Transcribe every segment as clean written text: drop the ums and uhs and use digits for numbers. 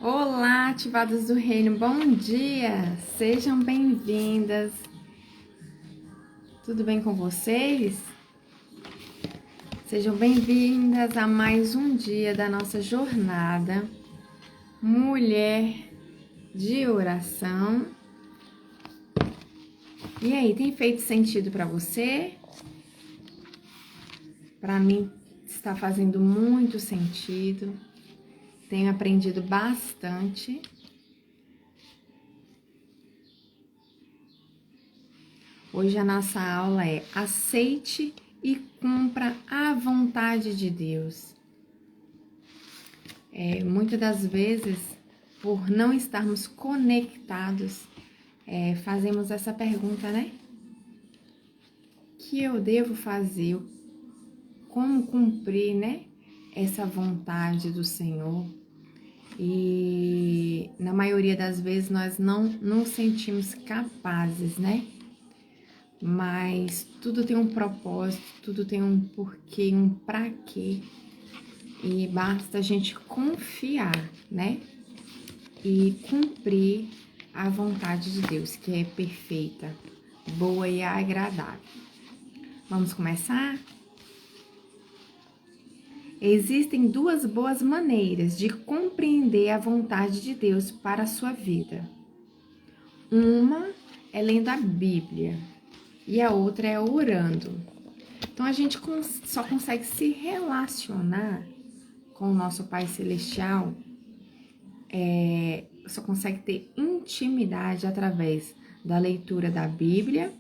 Olá, ativadas do reino, bom dia! Sejam bem-vindas. Tudo bem com vocês? Sejam bem-vindas a mais um dia da nossa jornada Mulher de Oração. E aí, tem feito sentido para você? Para mim, está fazendo muito sentido. Tenho aprendido bastante. Hoje a nossa aula é aceite e cumpra a vontade de Deus. Muitas das vezes, por não estarmos conectados, fazemos essa pergunta, né? O que eu devo fazer? Como cumprir, né? Essa vontade do Senhor? E na maioria das vezes nós não nos sentimos capazes, né? Mas tudo tem um propósito, tudo tem um porquê, um pra quê. E basta a gente confiar, né? E cumprir a vontade de Deus, que é perfeita, boa e agradável. Vamos começar? Existem duas boas maneiras de compreender a vontade de Deus para a sua vida. Uma é lendo a Bíblia e a outra é orando. Então a gente só consegue se relacionar com o nosso Pai Celestial, só consegue ter intimidade através da leitura da Bíblia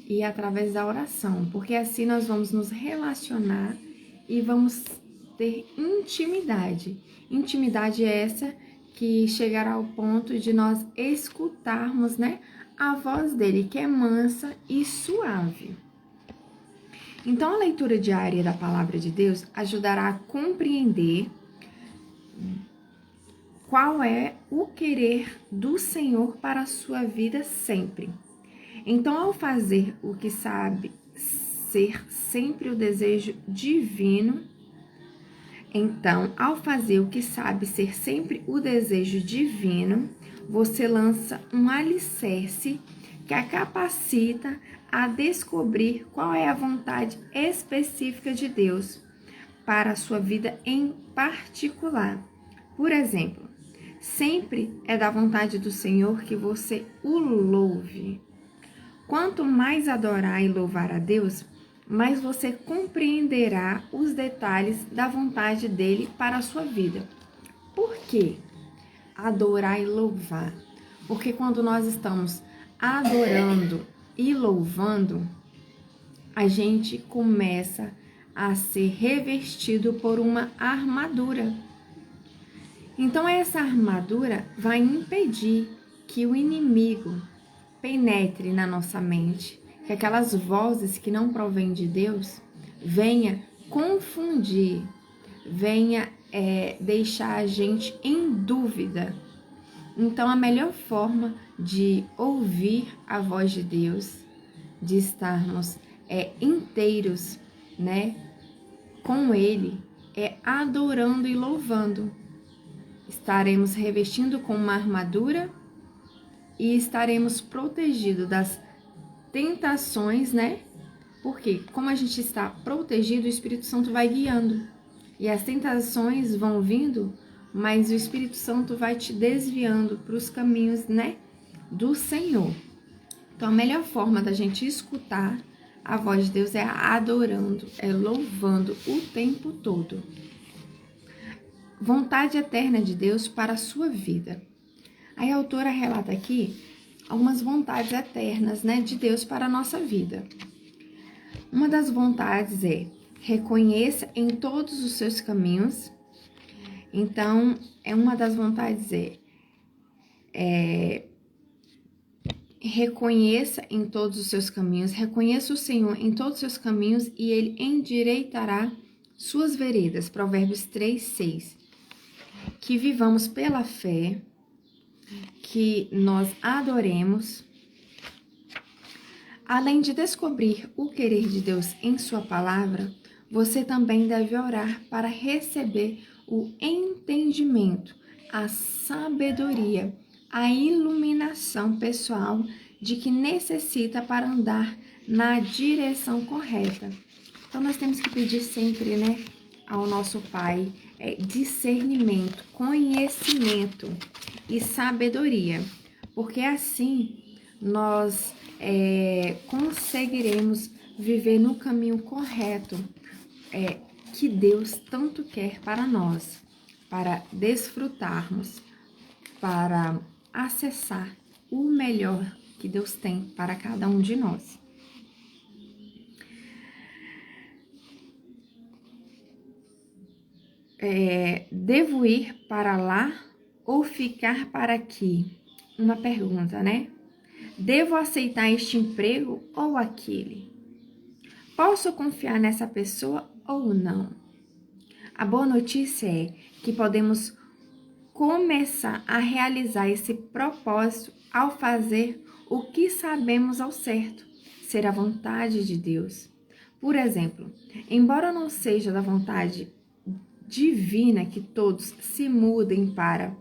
e através da oração, porque assim nós vamos nos relacionar e vamos ter intimidade. Intimidade essa que chegará ao ponto de nós escutarmos, né, a voz dele, que é mansa e suave. Então, a leitura diária da Palavra de Deus ajudará a compreender qual é o querer do Senhor para a sua vida sempre. Então, ao fazer o que sabe ser sempre o desejo divino, você lança um alicerce que a capacita a descobrir qual é a vontade específica de Deus para a sua vida em particular. Por exemplo, sempre é da vontade do Senhor que você o louve. Quanto mais adorar e louvar a Deus, mais você compreenderá os detalhes da vontade dele para a sua vida. Por quê? Adorar e louvar. Porque quando nós estamos adorando e louvando, a gente começa a ser revestido por uma armadura. Então essa armadura vai impedir que o inimigo penetre na nossa mente, que aquelas vozes que não provêm de Deus venha confundir, venha deixar a gente em dúvida. Então a melhor forma de ouvir a voz de Deus, de estarmos inteiros, né, com Ele, é adorando e louvando. Estaremos revestindo com uma armadura e estaremos protegidos das tentações, né? Porque como a gente está protegido, o Espírito Santo vai guiando. E as tentações vão vindo, mas o Espírito Santo vai te desviando para os caminhos, né, do Senhor. Então a melhor forma da gente escutar a voz de Deus é adorando, é louvando o tempo todo. Vontade eterna de Deus para a sua vida. Aí a autora relata aqui algumas vontades eternas, né, de Deus para a nossa vida. Uma das vontades é reconheça em todos os seus caminhos. Então, uma das vontades reconheça em todos os seus caminhos, reconheça o Senhor em todos os seus caminhos e Ele endireitará suas veredas. Provérbios 3:6. Que vivamos pela fé, que nós adoremos. Além de descobrir o querer de Deus em sua palavra, você também deve orar para receber o entendimento a sabedoria, a iluminação pessoal de que necessita para andar na direção correta. Então, nós temos que pedir sempre, né, ao nosso Pai, discernimento, conhecimento e sabedoria, porque assim nós conseguiremos viver no caminho correto que Deus tanto quer para nós, para desfrutarmos, para acessar o melhor que Deus tem para cada um de nós. Devo ir para lá ou ficar para aqui? Uma pergunta, né? Devo aceitar este emprego ou aquele? Posso confiar nessa pessoa ou não? A boa notícia é que podemos começar a realizar esse propósito ao fazer o que sabemos ao certo, ser a vontade de Deus. Por exemplo, embora não seja da vontade divina que todos se mudem para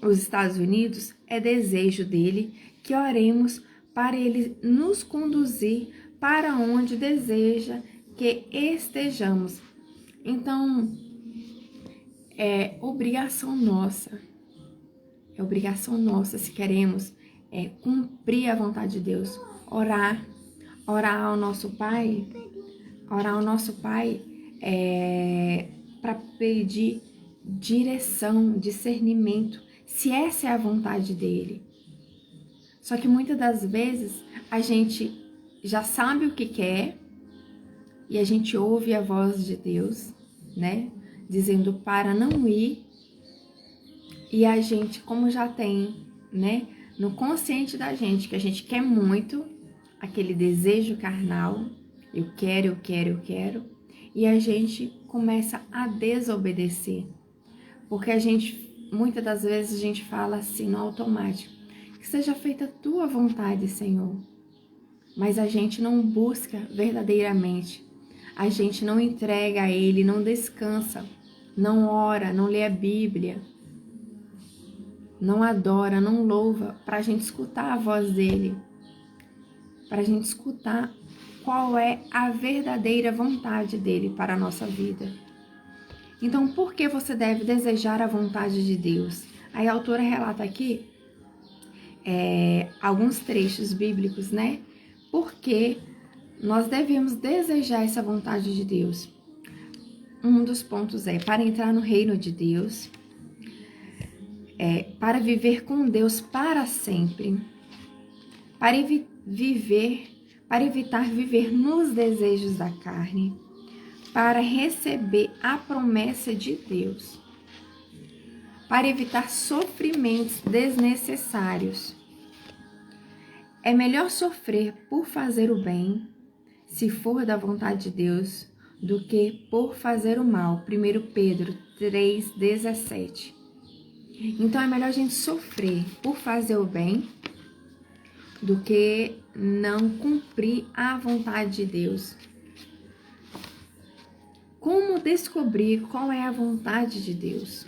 os Estados Unidos, é desejo dele que oremos para ele nos conduzir para onde deseja que estejamos. Então, é obrigação nossa se queremos cumprir a vontade de Deus, orar ao nosso Pai, para pedir direção, discernimento, se essa é a vontade dele. Só que muitas das vezes a gente já sabe o que quer e a gente ouve a voz de Deus, né, dizendo para não ir, e a gente, como já tem, né, no consciente da gente que a gente quer muito, aquele desejo carnal, eu quero, e a gente começa a desobedecer, porque muitas das vezes a gente fala assim no automático, que seja feita a tua vontade, Senhor, mas a gente não busca verdadeiramente, a gente não entrega a Ele, não descansa, não ora, não lê a Bíblia, não adora, não louva, para a gente escutar a voz dEle, para a gente escutar qual é a verdadeira vontade dEle para a nossa vida. Então, por que você deve desejar a vontade de Deus? Aí a autora relata aqui alguns trechos bíblicos, né? Porque nós devemos desejar essa vontade de Deus. Um dos pontos para entrar no reino de Deus, para viver com Deus para sempre, para evitar viver nos desejos da carne, para receber a promessa de Deus, para evitar sofrimentos desnecessários. É melhor sofrer por fazer o bem, se for da vontade de Deus, do que por fazer o mal. 1 Pedro 3,17. Então é melhor a gente sofrer por fazer o bem do que não cumprir a vontade de Deus. Como descobrir qual é a vontade de Deus?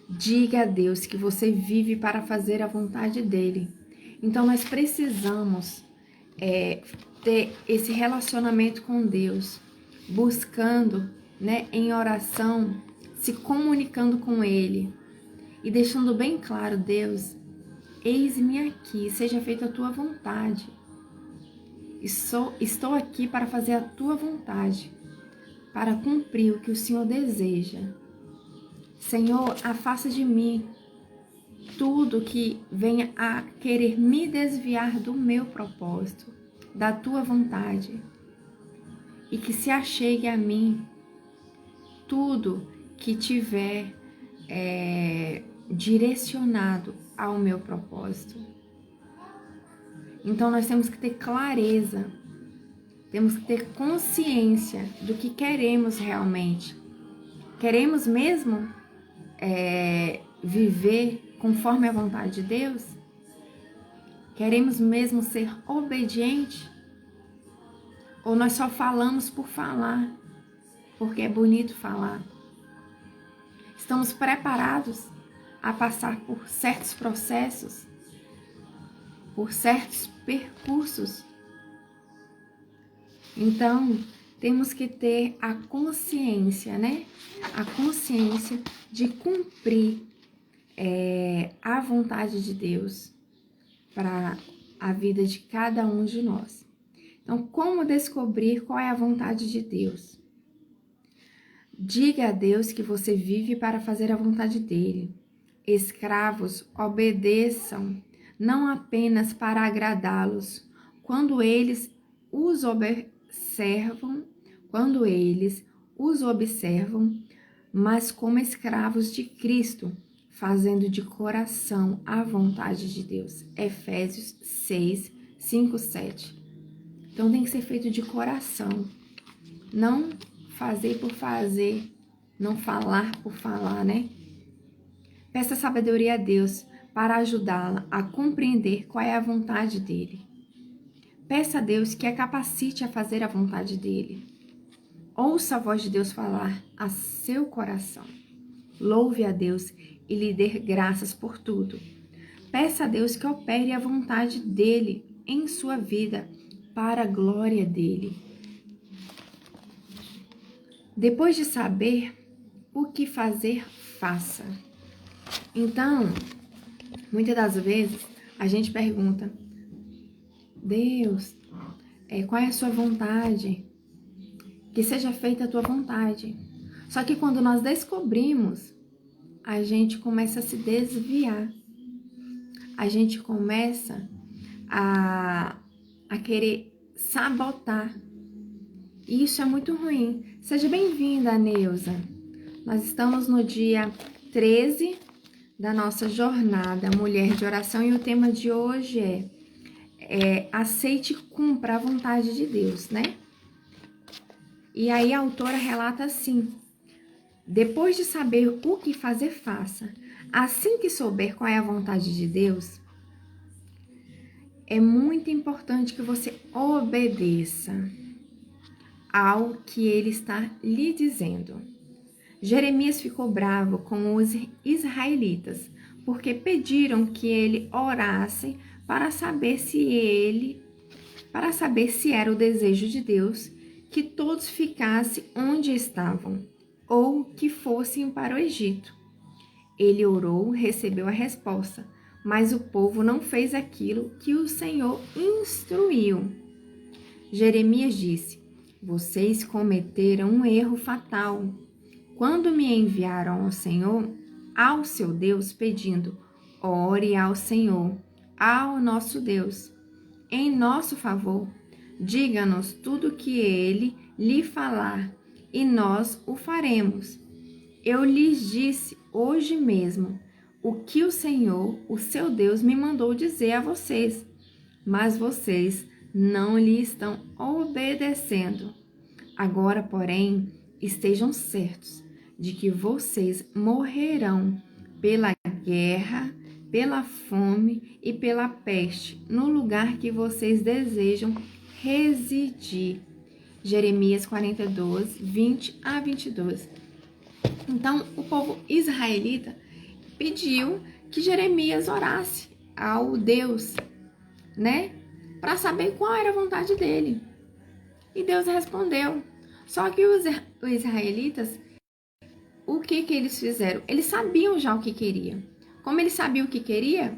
Diga a Deus que você vive para fazer a vontade dele. Então nós precisamos ter esse relacionamento com Deus, buscando, né, em oração, se comunicando com Ele e deixando bem claro: Deus, eis-me aqui, seja feita a tua vontade. Estou aqui para fazer a tua vontade, para cumprir o que o Senhor deseja. Senhor, afasta de mim tudo que venha a querer me desviar do meu propósito, da tua vontade, e que se achegue a mim tudo que tiver direcionado ao meu propósito. Então nós temos que ter clareza, temos que ter consciência do que queremos realmente. Queremos mesmo viver conforme a vontade de Deus? Queremos mesmo ser obedientes? Ou nós só falamos por falar, porque é bonito falar? Estamos preparados a passar por certos processos, por certos percursos. Então, temos que ter a consciência, né? A consciência de cumprir a vontade de Deus para a vida de cada um de nós. Então, como descobrir qual é a vontade de Deus? Diga a Deus que você vive para fazer a vontade dele. Escravos, obedeçam, não apenas para agradá-los, quando eles os observam, mas como escravos de Cristo, fazendo de coração a vontade de Deus. Efésios 6, 5, 7. Então tem que ser feito de coração, não fazer por fazer, não falar por falar, né? Peça sabedoria a Deus para ajudá-la a compreender qual é a vontade dele. Peça a Deus que a capacite a fazer a vontade dele. Ouça a voz de Deus falar a seu coração. Louve a Deus e lhe dê graças por tudo. Peça a Deus que opere a vontade dele em sua vida, para a glória dele. Depois de saber o que fazer, faça. Então, muitas das vezes, a gente pergunta: Deus, qual é a sua vontade? Que seja feita a tua vontade. Só que quando nós descobrimos, a gente começa a se desviar. A gente começa a querer sabotar. E isso é muito ruim. Seja bem-vinda, Neuza. Nós estamos no dia 13 da nossa jornada Mulher de Oração e o tema de hoje é aceite e cumpra a vontade de Deus, né? E aí a autora relata assim: depois de saber o que fazer, faça. Assim que souber qual é a vontade de Deus, é muito importante que você obedeça ao que ele está lhe dizendo. Jeremias ficou bravo com os israelitas, porque pediram que ele orasse para saber se era o desejo de Deus que todos ficassem onde estavam, ou que fossem para o Egito. Ele orou, recebeu a resposta, mas o povo não fez aquilo que o Senhor instruiu. Jeremias disse: vocês cometeram um erro fatal. Quando me enviaram ao Senhor, ao seu Deus, pedindo: ore ao Senhor, ao nosso Deus, em nosso favor, diga-nos tudo o que ele lhe falar, e nós o faremos. Eu lhes disse hoje mesmo o que o Senhor, o seu Deus, me mandou dizer a vocês, mas vocês não lhe estão obedecendo. Agora, porém, estejam certos de que vocês morrerão pela guerra, pela fome e pela peste, no lugar que vocês desejam residir. Jeremias 42, 20 a 22. Então, o povo israelita pediu que Jeremias orasse ao Deus, né? Para saber qual era a vontade dele. E Deus respondeu. Só que os israelitas, o que eles fizeram? Eles sabiam já o que queriam. Como eles sabiam o que queria,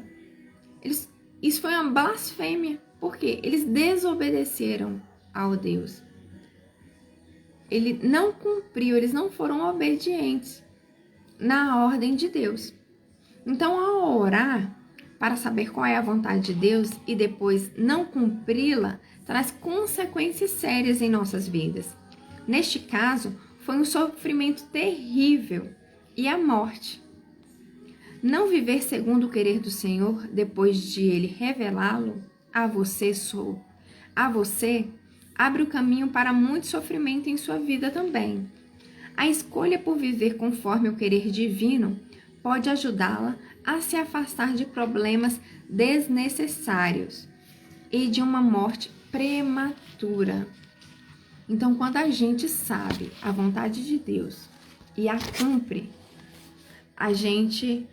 isso foi uma blasfêmia. Por quê? Eles desobedeceram ao Deus. Ele não cumpriu, eles não foram obedientes na ordem de Deus. Então, ao orar para saber qual é a vontade de Deus e depois não cumpri-la, traz consequências sérias em nossas vidas. Neste caso, foi um sofrimento terrível e a morte. Não viver segundo o querer do Senhor, depois de Ele revelá-lo a você, abre o caminho para muito sofrimento em sua vida também. A escolha por viver conforme o querer divino pode ajudá-la a se afastar de problemas desnecessários e de uma morte prematura. Então, quando a gente sabe a vontade de Deus e a cumpre, a gente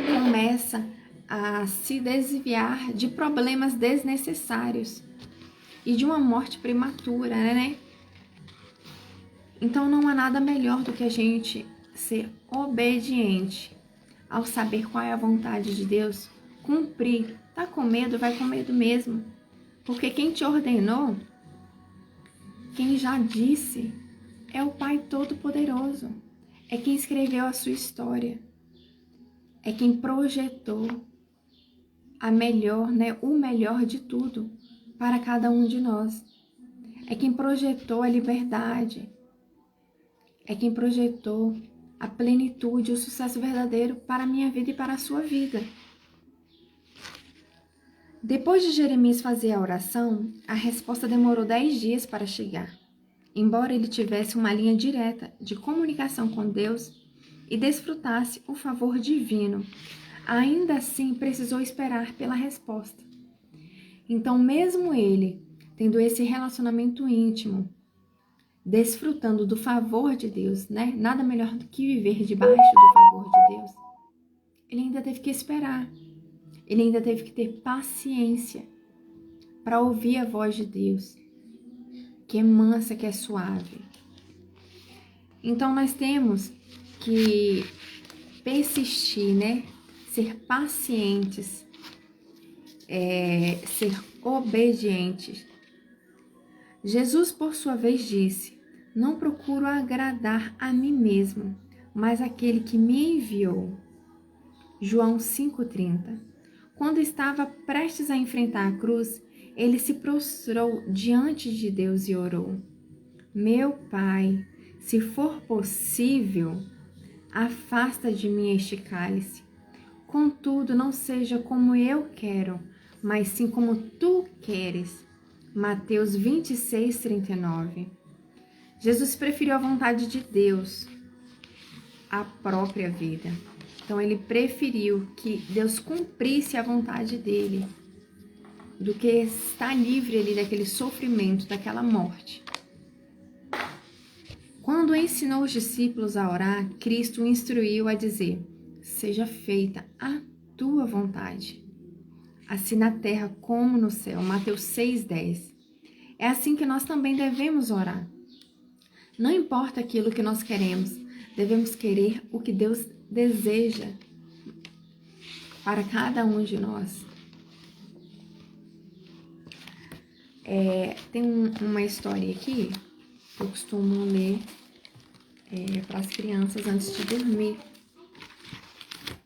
começa a se desviar de problemas desnecessários e de uma morte prematura, né? Então não há nada melhor do que a gente ser obediente ao saber qual é a vontade de Deus, cumprir. Tá com medo? Vai com medo mesmo. Porque quem te ordenou, quem já disse, é o Pai Todo-Poderoso. É quem escreveu a sua história. É quem projetou a melhor, né, o melhor de tudo para cada um de nós. É quem projetou a liberdade. É quem projetou a plenitude, o sucesso verdadeiro para a minha vida e para a sua vida. Depois de Jeremias fazer a oração, a resposta demorou 10 dias para chegar. Embora ele tivesse uma linha direta de comunicação com Deus e desfrutasse o favor divino, ainda assim precisou esperar pela resposta. Então, mesmo ele, tendo esse relacionamento íntimo, desfrutando do favor de Deus, né? Nada melhor do que viver debaixo do favor de Deus. Ele ainda teve que esperar. Ele ainda teve que ter paciência para ouvir a voz de Deus, que é mansa, que é suave. Então nós temos que persistir, né? Ser pacientes, ser obedientes. Jesus, por sua vez, disse: não procuro agradar a mim mesmo, mas aquele que me enviou. João 5,30. Quando estava prestes a enfrentar a cruz, ele se prostrou diante de Deus e orou: meu Pai, se for possível, afasta de mim este cálice. Contudo, não seja como eu quero, mas sim como tu queres. Mateus 26:39. Jesus preferiu a vontade de Deus à própria vida. Então, ele preferiu que Deus cumprisse a vontade dele do que estar livre ali daquele sofrimento, daquela morte. Quando ensinou os discípulos a orar, Cristo o instruiu a dizer: seja feita a tua vontade, assim na terra como no céu. Mateus 6:10. É assim que nós também devemos orar. Não importa aquilo que nós queremos, devemos querer o que Deus deseja para cada um de nós. Tem uma história aqui que eu costumo ler para as crianças antes de dormir.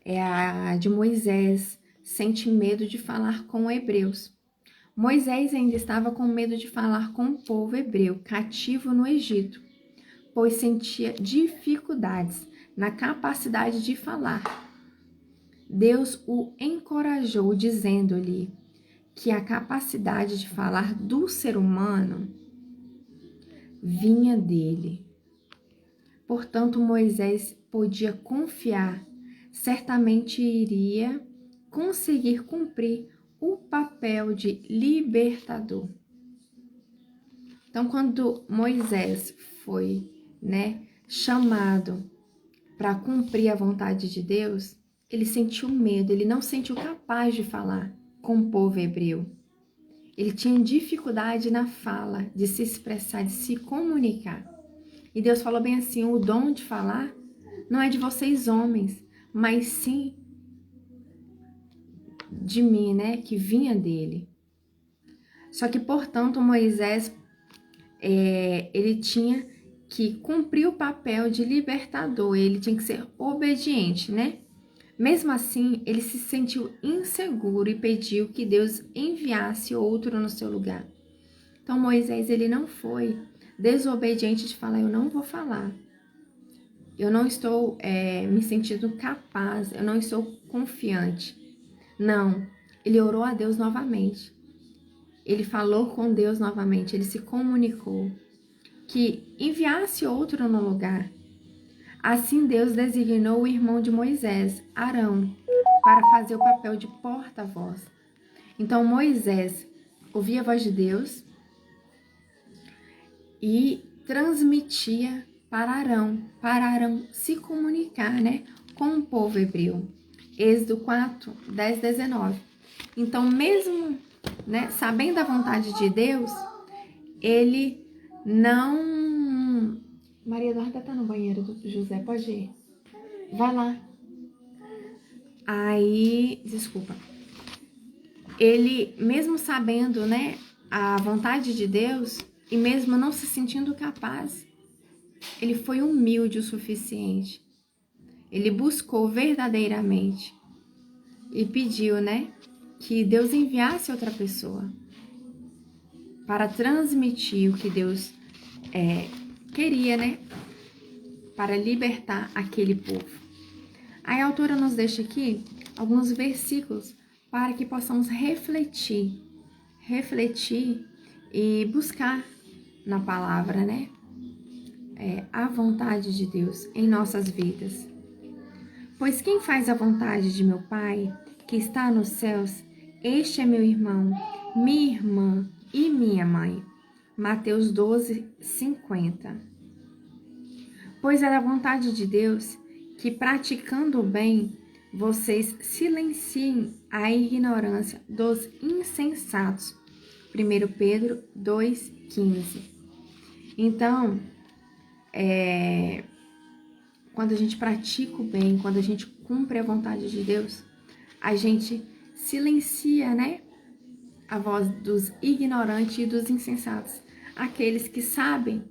É a de Moisés, sente medo de falar com hebreus. Moisés ainda estava com medo de falar com o povo hebreu, cativo no Egito, pois sentia dificuldades na capacidade de falar. Deus o encorajou, dizendo-lhe que a capacidade de falar do ser humano vinha dele. Portanto, Moisés podia confiar, certamente iria conseguir cumprir o papel de libertador. Então, quando Moisés foi, chamado para cumprir a vontade de Deus, ele sentiu medo, ele não se sentiu capaz de falar com o povo hebreu. Ele tinha dificuldade na fala, de se expressar, de se comunicar. E Deus falou bem assim: o dom de falar não é de vocês homens, mas sim de mim, que vinha dele. Só que, portanto, Moisés, ele tinha que cumprir o papel de libertador, ele tinha que ser obediente, Mesmo assim, ele se sentiu inseguro e pediu que Deus enviasse outro no seu lugar. Então, Moisés, ele não foi desobediente de falar: eu não vou falar. Eu não estou me sentindo capaz, eu não estou confiante. Não, ele orou a Deus novamente. Ele falou com Deus novamente, ele se comunicou que enviasse outro no lugar. Assim, Deus designou o irmão de Moisés, Arão, para fazer o papel de porta-voz. Então, Moisés ouvia a voz de Deus e transmitia para Arão se comunicar, com o povo hebreu. Êxodo 4, 10, 19. Então, mesmo, né, sabendo a vontade de Deus, ele não... Maria Eduarda tá no banheiro do José, pode ir. Vai lá. Aí, desculpa. Ele, mesmo sabendo, né, a vontade de Deus, e mesmo não se sentindo capaz, ele foi humilde o suficiente. Ele buscou verdadeiramente e pediu, né, que Deus enviasse outra pessoa para transmitir o que Deus queria, né, para libertar aquele povo. Aí a autora nos deixa aqui alguns versículos para que possamos refletir e buscar na palavra, né, a vontade de Deus em nossas vidas. Pois quem faz a vontade de meu Pai, que está nos céus, este é meu irmão, minha irmã e minha mãe. Mateus 12, 50. Pois é da vontade de Deus que, praticando o bem, vocês silenciem a ignorância dos insensatos. 1 Pedro 2,15. Então, quando a gente pratica o bem, quando a gente cumpre a vontade de Deus, a gente silencia, né, a voz dos ignorantes e dos insensatos, aqueles que sabem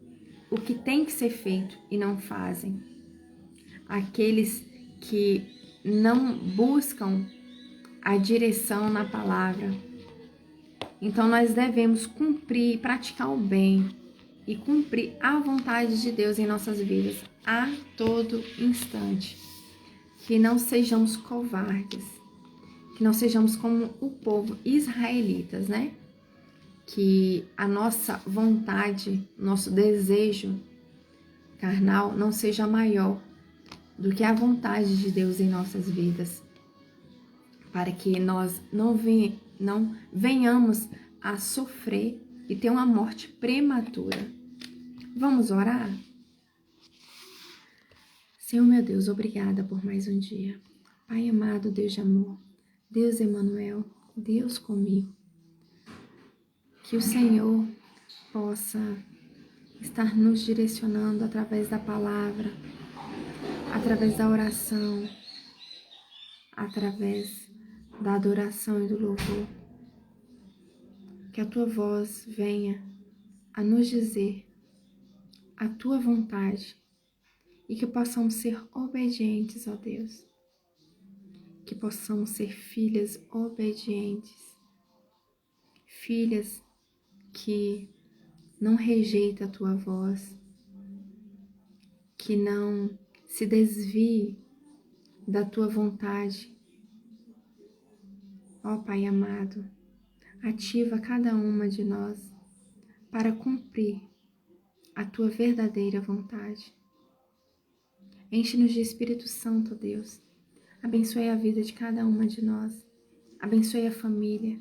o que tem que ser feito e não fazem, aqueles que não buscam a direção na palavra. Então nós devemos cumprir, praticar o bem e cumprir a vontade de Deus em nossas vidas a todo instante. Que não sejamos covardes, que não sejamos como o povo israelitas, né? Que a nossa vontade, nosso desejo carnal não seja maior do que a vontade de Deus em nossas vidas, para que nós não venhamos a sofrer e ter uma morte prematura. Vamos orar? Senhor meu Deus, obrigada por mais um dia. Pai amado, Deus de amor, Deus Emanuel, Deus comigo. Que o Senhor possa estar nos direcionando através da palavra, através da oração, através da adoração e do louvor. Que a tua voz venha a nos dizer a tua vontade e que possamos ser obedientes, ó Deus. Que possamos ser filhas obedientes, filhas que não rejeitam a tua voz, que não se desvie da tua vontade. Ó Pai amado, ativa cada uma de nós para cumprir a tua verdadeira vontade. Enche-nos de Espírito Santo, Deus. Abençoe a vida de cada uma de nós. Abençoe a família.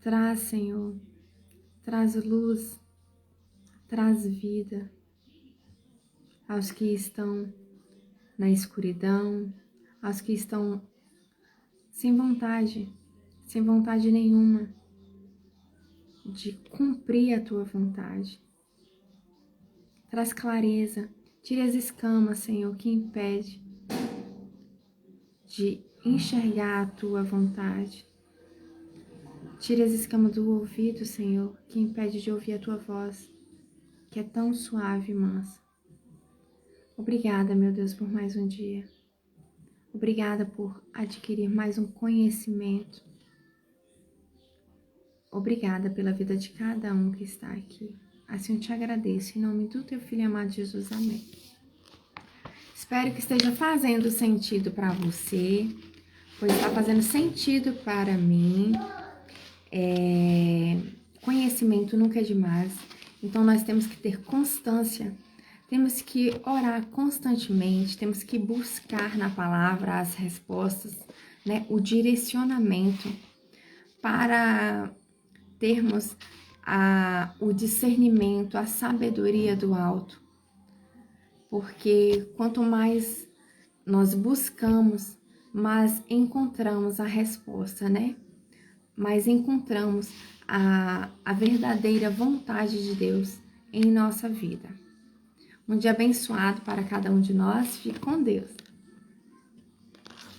Traz, Senhor, traz luz, traz vida aos que estão na escuridão, aos que estão sem vontade nenhuma de cumprir a tua vontade. Traz clareza, tire as escamas, Senhor, que impede de enxergar a tua vontade. Tire as escamas do ouvido, Senhor, que impede de ouvir a tua voz, que é tão suave e mansa. Obrigada, meu Deus, por mais um dia. Obrigada por adquirir mais um conhecimento. Obrigada pela vida de cada um que está aqui. Assim eu te agradeço, em nome do teu Filho amado Jesus. Amém. Espero que esteja fazendo sentido para você, pois está fazendo sentido para mim. Conhecimento nunca é demais, então nós temos que ter constância, temos que orar constantemente, temos que buscar na palavra as respostas, né, o direcionamento para termos o discernimento, a sabedoria do alto, porque quanto mais nós buscamos, mais encontramos a resposta, né? Mas encontramos a verdadeira vontade de Deus em nossa vida. Um dia abençoado para cada um de nós. Fique com Deus.